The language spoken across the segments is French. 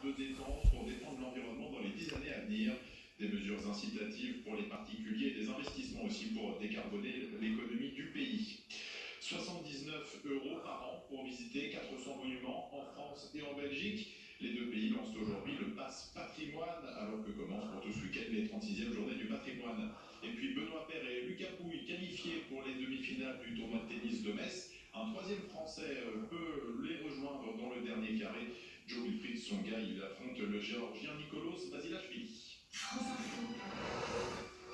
de défense pour défendre l'environnement dans les 10 années à venir. Des mesures incitatives pour les particuliers et des investissements aussi pour décarboner l'économie du pays. 79 € par an pour visiter 400 monuments en France et en Belgique. Les deux pays lancent aujourd'hui le pass patrimoine, alors que commence pour tout ce week-end les 36e journées du patrimoine. Et puis Benoît Paire et Lucas Pouille qualifiés pour les demi-finales du tournoi de tennis de Metz. Un troisième Français peut les rejoindre dans le dernier carré. Joe Wilfried, son gars, il affronte le Géorgien Nicolas Basilashvili. France Info.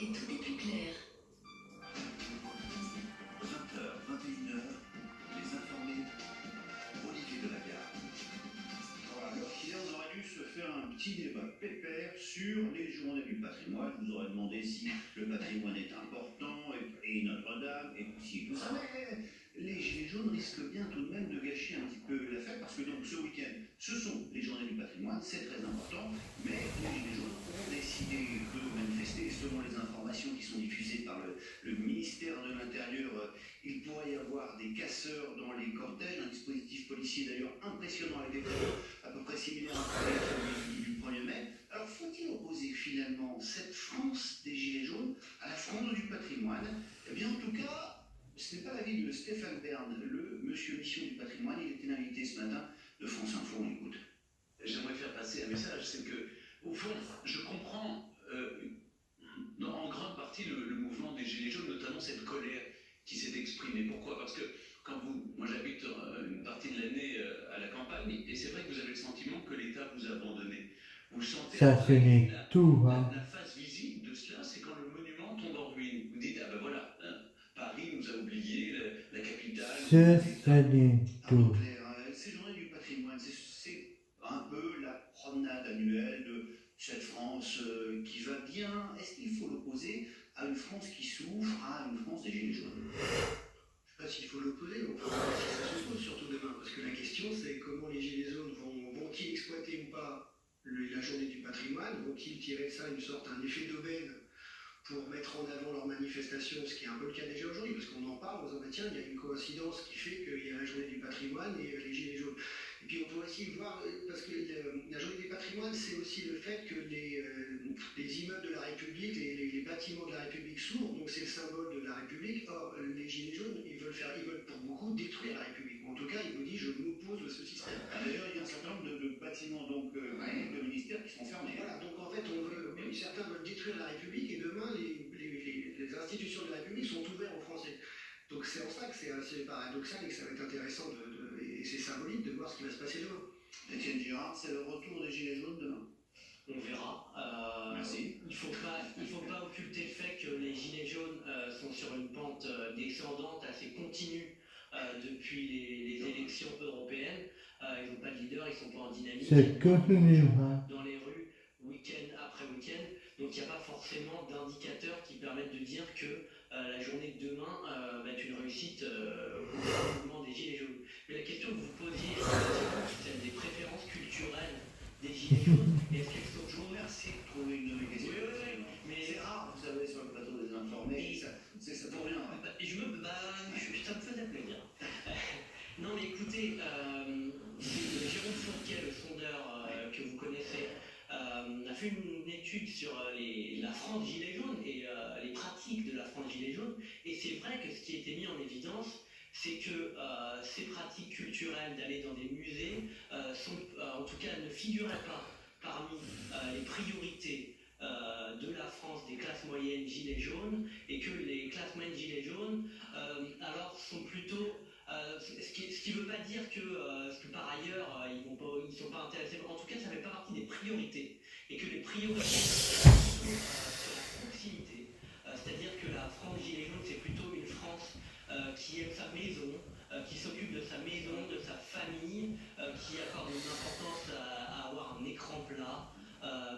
Et tout est plus clair. 20h, 21h, les informés, Olivier Delagare. Voilà, alors hier, on aurait dû se faire un petit débat pépère sur les journées du patrimoine. Je vous aurais demandé si le patrimoine est important, et Notre-Dame, et si tout ça. Mais les Gilets jaunes risquent bien tout de même de gâcher un petit peu la fête, parce que donc ce week-end, ce sont les journées du patrimoine, c'est très important, mais les Gilets jaunes ont décidé de manifester. Selon les informations qui sont diffusées par le ministère de l'Intérieur, il pourrait y avoir des casseurs dans les cortèges, un dispositif policier d'ailleurs impressionnant avec des tableaux à peu près similaires à celui du 1er mai. Alors faut-il opposer finalement cette France des Gilets jaunes à la France du patrimoine? Eh bien en tout cas, ce n'est pas l'avis de Stéphane Bern, le monsieur mission du patrimoine. Il était invité ce matin de France Info, on écoute. J'aimerais faire passer un message, c'est que, au fond, je comprends en grande partie le mouvement des Gilets jaunes, notamment cette colère qui s'est exprimée. Pourquoi? Parce que moi j'habite une partie de l'année à la campagne, et c'est vrai que vous avez le sentiment que l'État vous a abandonné. Vous le sentez. Ça finit tout, hein. La face visible de cela, c'est quand le monument tombe en ruine. Vous dites, ah ben voilà, Paris nous a oubliés, la capitale. Ça finit tout. Ces journées du patrimoine, c'est un peu la promenade annuelle de cette France qui va bien. Est-ce qu'il faut l'opposer à une France qui souffre, à une France des Gilets jaunes? Je ne sais pas s'il faut l'opposer, mais on peut voir si ça se pose surtout demain. Parce que la question, c'est comment les Gilets jaunes vont-ils exploiter ou pas la journée du patrimoine? Vont-ils tirer de ça une sorte, un effet d'aubaine pour mettre en avant leur manifestation, ce qui est un peu le cas déjà aujourd'hui, parce qu'on en parle, on se dit, tiens, il y a une coïncidence qui fait qu'il y a la journée du patrimoine et les Gilets jaunes. Et puis on peut aussi voir, parce que la journée du patrimoine, c'est aussi le fait que les immeubles de la République, les bâtiments de la République s'ouvrent, donc c'est le symbole de la République. Or, les Gilets jaunes, ils veulent pour beaucoup détruire la République. En tout cas, ils vous disent, je m'oppose à ce système. D'ailleurs, il y a un certain nombre de bâtiments donc, de ministères qui sont fermés. Voilà, donc en fait, certains veulent détruire la République, et demain, les institutions de la République sont ouvertes aux Français. Donc c'est en ça que c'est assez paradoxal et que ça va être intéressant et c'est symbolique de voir ce qui va se passer demain. Étienne Girard, c'est le retour des Gilets jaunes demain? On verra. Merci. Il faut pas occulter le fait que les Gilets jaunes sont sur une pente descendante assez continue depuis les élections européennes. Ils n'ont pas de leader, ils ne sont pas en dynamique. C'est continu, hein. Dans les rues, week-end après week-end. Donc il n'y a pas forcément d'indicateurs qui permettent de dire que la journée de demain va être une réussite au mouvement des Gilets jaunes. Mais la question que vous posiez, c'est celle des préférences culturelles des Gilets jaunes. Est-ce qu'elles sont toujours... Merci de trouver une nouvelle question. Oui, mais c'est rare, vous savez, sur le plateau des informés, ça pour rien. Ça me faisait plaisir. Non mais écoutez, Jérôme Fourquet, le sondeur que vous connaissez, a fait une étude sur la France Gilets jaunes et les pratiques de la France Gilets jaunes. Et c'est vrai que ce qui a été mis en évidence, c'est que ces pratiques culturelles d'aller dans des musées en tout cas ne figuraient pas parmi les priorités de la France des classes moyennes Gilets jaunes, et que les classes moyennes Gilets jaunes alors sont plutôt... ce qui ne veut pas dire que par ailleurs ils ne sont pas intéressés, en tout cas ça ne fait pas partie des priorités, et que les priorités sont sur la proximité, c'est-à-dire que la France Gilets jaunes c'est plutôt une France qui aime sa maison, qui s'occupe de sa maison, de sa famille, qui accorde une importance à avoir un écran plat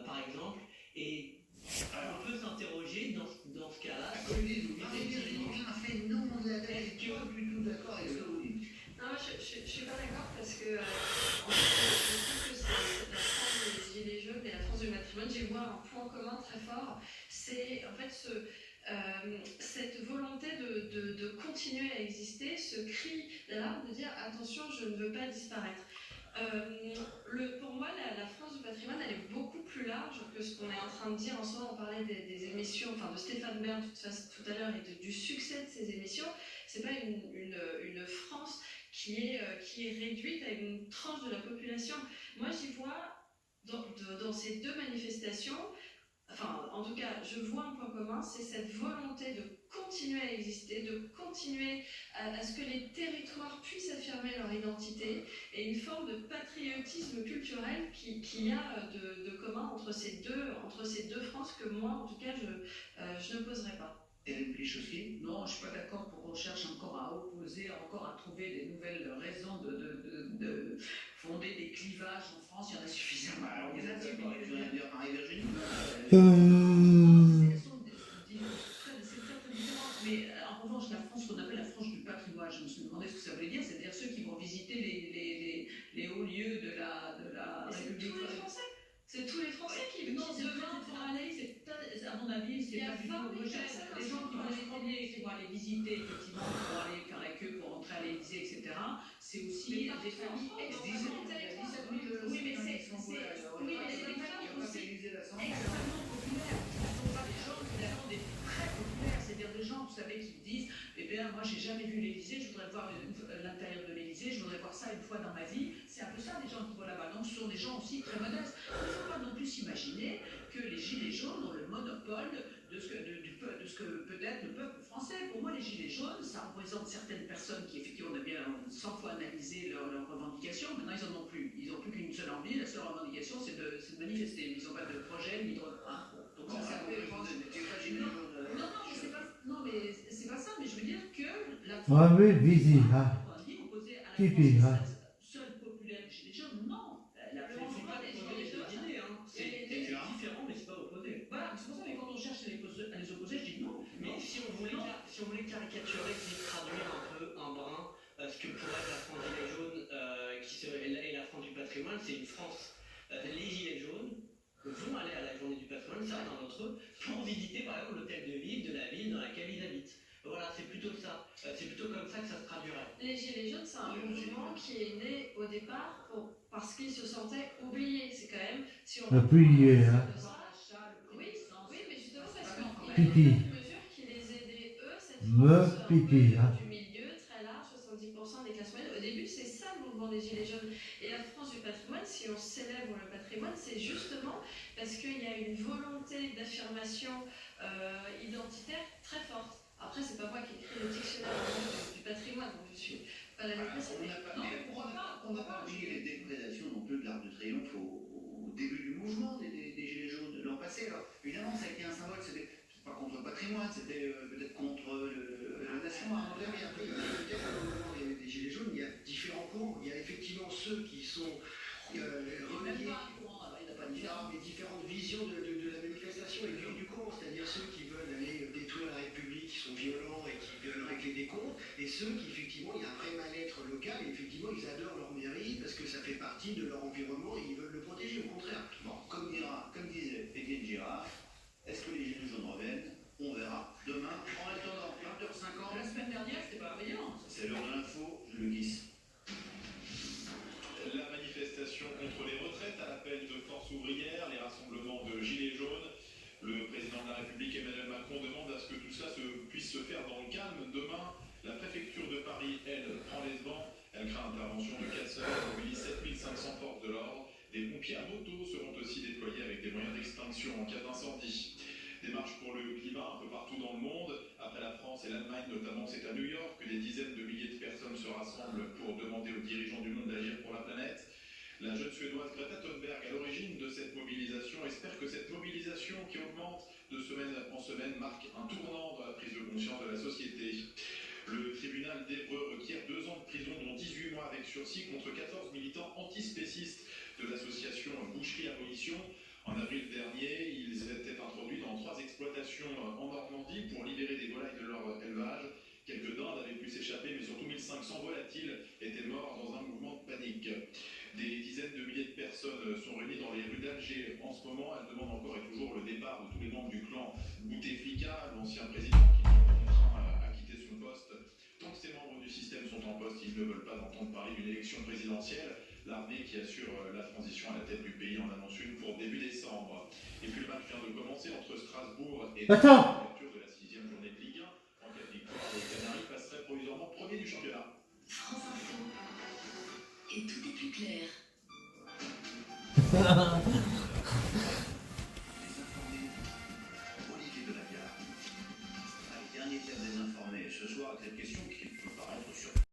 par exemple, et on peut s'interroger dans ce cas-là. Quelqu'un a fait non de la tête, tu es du tout d'accord avec ce que vous dites? Non, moi je ne suis pas d'accord parce que en fait, je trouve que c'est la France des Gilets jaunes et la France du patrimoine. J'ai voir un point commun très fort, c'est en fait cette volonté de continuer à exister, ce cri d'alarme de dire attention, je ne veux pas disparaître. Pour moi, la France du large que ce qu'on est en train de dire. En ce moment, on parlait des émissions, enfin de Stéphane Bern tout à l'heure et du succès de ces émissions. C'est pas une France qui est réduite à une tranche de la population. Moi, j'y vois dans ces deux manifestations, enfin, en tout cas, je vois un point commun, c'est cette volonté de continuer à exister, de continuer à ce que les territoires puissent affirmer leur identité et une forme de patriotisme culturel qu'il y a de commun entre ces deux France que moi, en tout cas, je n'opposerai pas. Hélène Plichowski? Non, je ne suis pas d'accord pour qu'on cherche encore à opposer, encore à trouver des nouvelles raisons de fonder des clivages en France. Il y en a suffisamment. Alors, Il y en a tu viens de dire Marie-Virginie? C'est très très différent. Mais en revanche, la France qu'on appelle la France du patrimoine, je me suis demandé ce que ça voulait dire, c'est-à-dire ceux qui vont visiter les hauts lieux de la C'est République. tous les Français. C'est tous les Français qui Non, qui demain vont aller. À mon avis, c'est Il y a pas du 20 tout 000 homogène. personnes Les gens qui vont qui se promener, qui vont aller visiter, effectivement, qui vont aller faire la queue pour rentrer à l'Élysée, etc., c'est aussi Mais des partout familles en France, extrêmement. dans Il y a 17 certains 000 oui, mais c'est oui, mais c'est des familles aussi L'Assemblée. extrêmement populaires. Ce ne sont pas des gens finalement des très populaires, c'est-à-dire des gens, vous savez, qui disent eh bien, moi, j'ai jamais vu l'Élysée, je voudrais voir l'intérieur de l'Élysée, je voudrais voir ça une fois dans ma vie. C'est un peu ça, les gens qui vont là-bas. Donc, ce sont des gens aussi très modestes. Il ne faut pas non plus s'imaginer que les Gilets jaunes ont le monopole de ce que peut être le peuple français. Pour moi, les Gilets jaunes, ça représente certaines personnes qui, effectivement, on a bien 100 fois analysé leurs revendications. Maintenant, ils n'en ont plus. Ils n'ont plus qu'une seule envie. La seule revendication, c'est de manifester. Ils n'ont pas de projet, ni de... Hein. Donc, ça, c'est un peu... Non, mais c'est pas ça. Mais je veux dire que la Ah oui, visi, ah. opposée à la Pipi, France, ah. seule populaire des Gilets jaunes, non. La Le France, mouvement pas des opposé Gilets à l'idée, hein. C'est différent, mais c'est pas opposé. Voilà, c'est pour ça que quand on cherche à les opposer, je dis non. Mais si on voulait caricaturer, puis traduire un peu, un brin, ce que pourrait être la France Gilets jaunes et la France du patrimoine, c'est une France. Les Gilets jaunes vont aller à la journée du patrimoine, certains d'entre eux, pour visiter par exemple l'hôtel de ville de la ville dans laquelle ils habitent. Voilà, c'est plutôt ça. C'est plutôt comme ça que ça se traduirait. Les Gilets jaunes, c'est un mouvement qui est né au départ parce qu'ils se sentaient oubliés. C'est quand même, si on Oubliés, hein. Oui, mais justement parce qu'il y avait Pipi. une mesure qui les aidait, eux, cette Me France un pipi, peu hein. du milieu, très large, 70% des classes moyennes. Au début, c'est ça le mouvement des Gilets jaunes. Et la France du patrimoine, si on célèbre le patrimoine, c'est justement parce qu'il y a une volonté d'affirmation identitaire très forte. Après, c'est pas moi qui écris le dictionnaire du patrimoine, donc je suis pas la mieux placée. On n'a pas oublié les déprédations non plus de l'Arc de Triomphe au début du mouvement des Gilets jaunes de l'an passé. Alors, évidemment, ça a été un symbole, c'était pas contre le patrimoine, c'était peut-être contre la nation. Mais après, peut-être au moment des Gilets jaunes, il y a différents courants. Il y a effectivement ceux qui sont reliés. Non, mais différentes visions de la manifestation et du courant, c'est-à-dire ceux qui veulent aller détruire la République, qui sont violents et qui veulent régler des comptes, et ceux qui, effectivement, il y a un vrai mal-être local, et effectivement, ils adorent leur mairie parce que ça fait partie de leur environnement et ils veulent le protéger, au contraire. Bon, comme disait Étienne Girard, est-ce que les Gilets jaunes reviennent? On verra demain. En attendant, 20h50. La semaine dernière, c'était pas brillant. C'est l'heure de l'info, je le glisse. La manifestation contre les retraites à l'appel de Force ouvrière, les rassemblements de Gilets jaunes. Le président de la République Emmanuel Macron demande à ce que tout cela puisse se faire dans le calme. Demain, la préfecture de Paris, elle, prend les devants. Elle craint l'intervention de casseurs, mobilise 7500 forces de l'ordre. Des pompiers à moto seront aussi déployés avec des moyens d'extinction en cas d'incendie. Des marches pour le climat un peu partout dans le monde. Après la France et l'Allemagne notamment, c'est à New York que des dizaines de milliers de personnes se rassemblent pour demander aux dirigeants du monde d'agir pour la planète. La jeune Suédoise Greta Thunberg, à l'origine de cette mobilisation, espère que cette mobilisation qui augmente de semaine en semaine marque un tournant dans la prise de conscience de la société. Le tribunal d'Évreux requiert 2 ans de prison, dont 18 mois avec sursis, contre 14 militants antispécistes de l'association Boucherie Abolition. En avril dernier, ils étaient introduits dans 3 exploitations en Normandie pour libérer des volailles de leur élevage. Quelques dindes avaient pu s'échapper, mais surtout 1500 volatiles étaient morts dans un mouvement de panique. Des dizaines de milliers de personnes sont réunies dans les rues d'Alger en ce moment. Elles demandent encore et toujours le départ de tous les membres du clan Bouteflika, l'ancien président qui est contraint à quitter son poste. Tant que ces membres du système sont en poste, ils ne veulent pas entendre parler d'une élection présidentielle. L'armée qui assure la transition à la tête du pays en annonce une pour début décembre. Et puis le match vient de commencer entre Strasbourg et Attends. l'ouverture de la 6e journée de Ligue 1. En cas de victoire, les Canaries passeraient provisoirement premier du championnat. France Info. Et tout est plus clair.